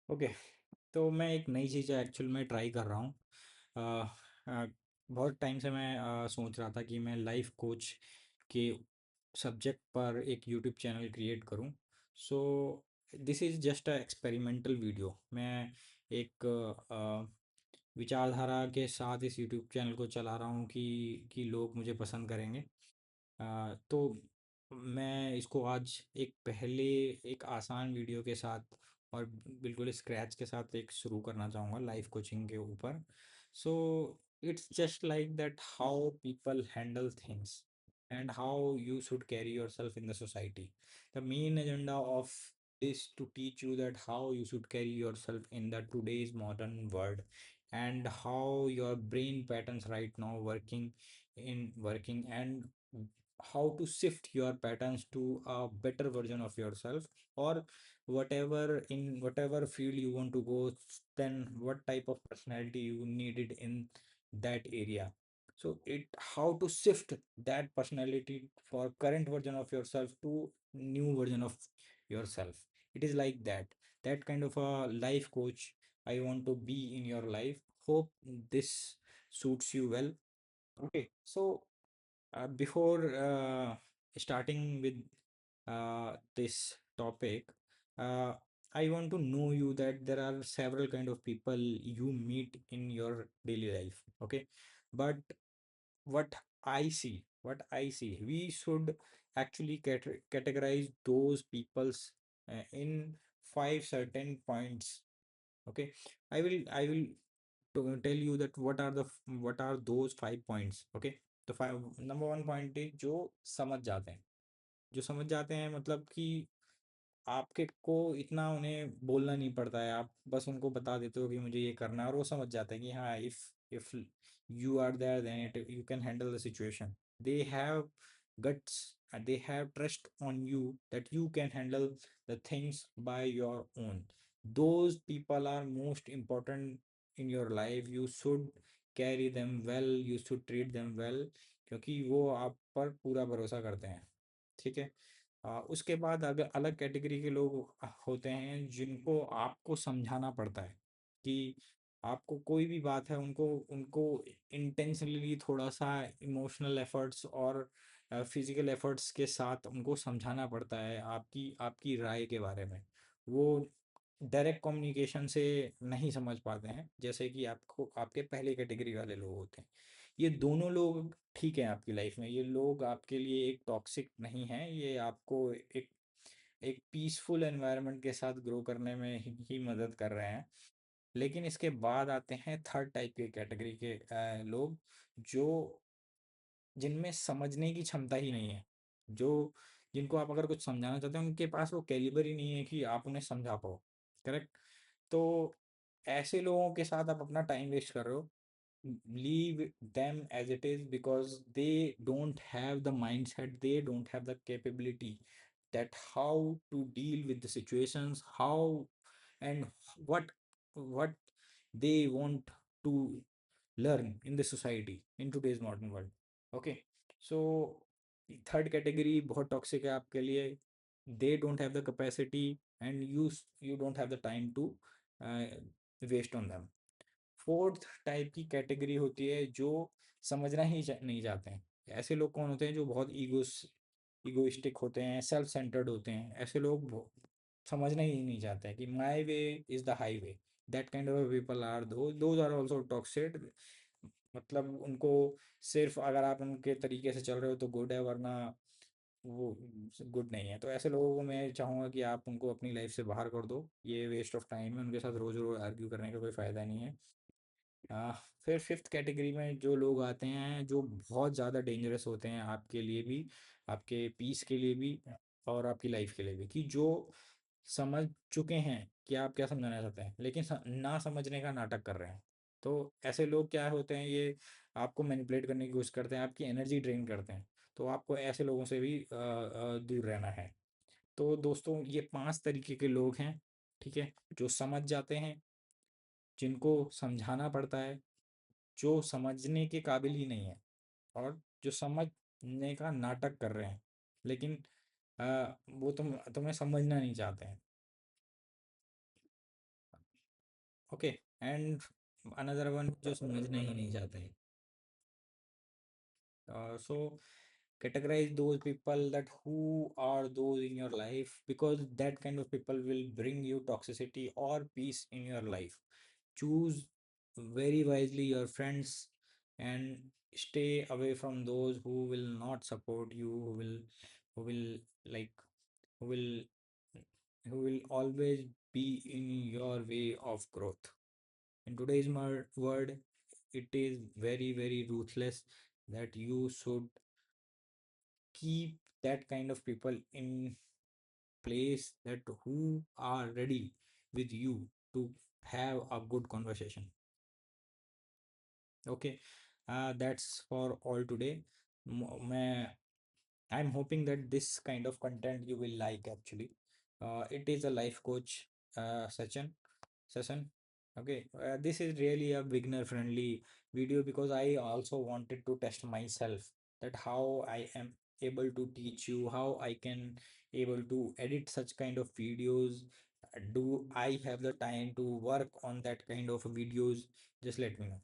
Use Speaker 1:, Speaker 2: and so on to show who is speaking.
Speaker 1: Okay. तो मैं एक नई चीज़ एक्चुअल में ट्राई कर रहा हूँ। अ, बहुत टाइम से मैं सोच रहा था कि मैं लाइफ कोच के सब्जेक्ट पर एक यूट्यूब चैनल क्रिएट करूँ। So this is just a experimental video. मैं एक विचारधारा के साथ इस यूट्यूब चैनल को चला रहा हूँ कि लोग मुझे पसंद करेंगे। तो मैं इसको आज एक आसान वीडियो के साथ और बिल्कुल स्क्रैच के साथ एक शुरू करना चाहूँगा लाइफ कोचिंग के ऊपर। So it's just like that how people handle things and how you should carry yourself in the society. The main agenda of is to teach you that how you should carry yourself in the today's modern world, and how your brain patterns right now working, and how to shift your patterns to a better version of yourself, or whatever field you want to go, then what type of personality you needed in that area. So it how to shift that personality for current version of yourself to new version of yourself. It is like that kind of a life coach I want to be in your life. Hope this suits you well. Okay, so before starting with this topic, uh, I want to know you that there are several kind of people you meet in your daily life. Okay, but what what I see, we should actually categorize those peoples in five certain points. Okay, I will to tell you that what are those 5 points. Okay, तो five number one point है जो समझ जाते हैं। जो समझ जाते हैं मतलब कि आपके को इतना उन्हें बोलना नहीं पड़ता है, आप बस उनको बता देते हो कि मुझे ये करना है और वो समझ जाते हैं कि हाँ, if you are there then it you can handle the situation. They have guts, they have trust on you that you can handle the things by your own. Those people are most important in your life. You should carry them well, you should treat them well, क्योंकि वो आप पर पूरा भरोसा करते हैं। ठीक है। उसके बाद अगर अलग कैटेगरी के लोग होते हैं जिनको आपको समझाना पड़ता है कि आपको कोई भी बात है, उनको उनको इंटेंशनली थोड़ा सा इमोशनल एफर्ट्स और फिजिकल एफर्ट्स के साथ उनको समझाना पड़ता है आपकी आपकी राय के बारे में। वो डायरेक्ट कम्युनिकेशन से नहीं समझ पाते हैं, जैसे कि आपको आपके पहले कैटेगरी वाले लोग होते हैं। ये दोनों लोग ठीक है आपकी लाइफ में, ये लोग आपके लिए एक टॉक्सिक नहीं है, ये आपको एक एक पीसफुल एनवायरनमेंट के साथ ग्रो करने में ही मदद कर रहे हैं। लेकिन इसके बाद आते हैं थर्ड टाइप के कैटेगरी के लोग, जो जिनमें समझने की क्षमता ही नहीं है। जो जिनको आप अगर कुछ समझाना चाहते हो, उनके पास वो कैलिबर ही नहीं है कि आप उन्हें समझा पाओ। करेक्ट। तो ऐसे लोगों के साथ आप अपना टाइम वेस्ट कर रहे हो। Leave them as it is, because they don't have the mindset, they don't have the capability that how to deal with the situations, how and what they want to learn in the society in today's modern world. Okay, so third category बहुत toxic है आपके लिए। they don't have the capacity and you don't have the time to waste on them. Fourth type की category होती है जो समझना ही नहीं चाहते हैं। ऐसे लोग कौन होते हैं? जो बहुत ईगोइस्टिक होते हैं, सेल्फ सेंटर्ड होते हैं। ऐसे लोग समझना ही नहीं चाहते हैं कि my way is the highway. That kind of people are those are also toxic. मतलब उनको सिर्फ अगर आप उनके तरीके से चल रहे हो तो गुड है, वरना वो गुड नहीं है। तो ऐसे लोगों को मैं चाहूँगा कि आप उनको अपनी लाइफ से बाहर कर दो। ये वेस्ट ऑफ टाइम है, उनके साथ रोज रोज आर्ग्यू करने का कोई फ़ायदा नहीं है। आ, फिर फिफ्थ कैटेगरी में जो लोग आते हैं, जो बहुत ज़्यादा डेंजरस होते हैं आपके लिए भी, आपके पीस के लिए भी और आपकी लाइफ के लिए भी, कि जो समझ चुके हैं कि आप क्या समझाना चाहते हैं, लेकिन ना समझने का नाटक कर रहे हैं। तो ऐसे लोग क्या होते हैं, ये आपको मैनिपुलेट करने की कोशिश करते हैं, आपकी एनर्जी ड्रेन करते हैं। तो आपको ऐसे लोगों से भी दूर रहना है। तो दोस्तों, ये 5 तरीके के लोग हैं, ठीक है? जो समझ जाते हैं, जिनको समझाना पड़ता है, जो समझने के काबिल ही नहीं है, और जो समझने का नाटक कर रहे हैं, लेकिन वो तुम्हें समझना नहीं चाहते हैं। ओके, एंड अनदर वन जो समझना ही नहीं चाहते हैं। So categorize those people that who are those in your life, because that kind of people will bring you toxicity or peace in your life. Choose very wisely your friends and stay away from those who will not support you, who will like who will who will always be in your way of growth. In today's world, it is very, very ruthless that you should keep that kind of people in place, that who are ready with you to have a good conversation. Okay, that's for all today. मैं I'm hoping that this kind of content you will like actually. It is a life coach session. Okay, this is really a beginner friendly video because I also wanted to test myself that how I am able to teach you, how I can able to edit such kind of videos. Do I have the time to work on that kind of videos? Just let me know.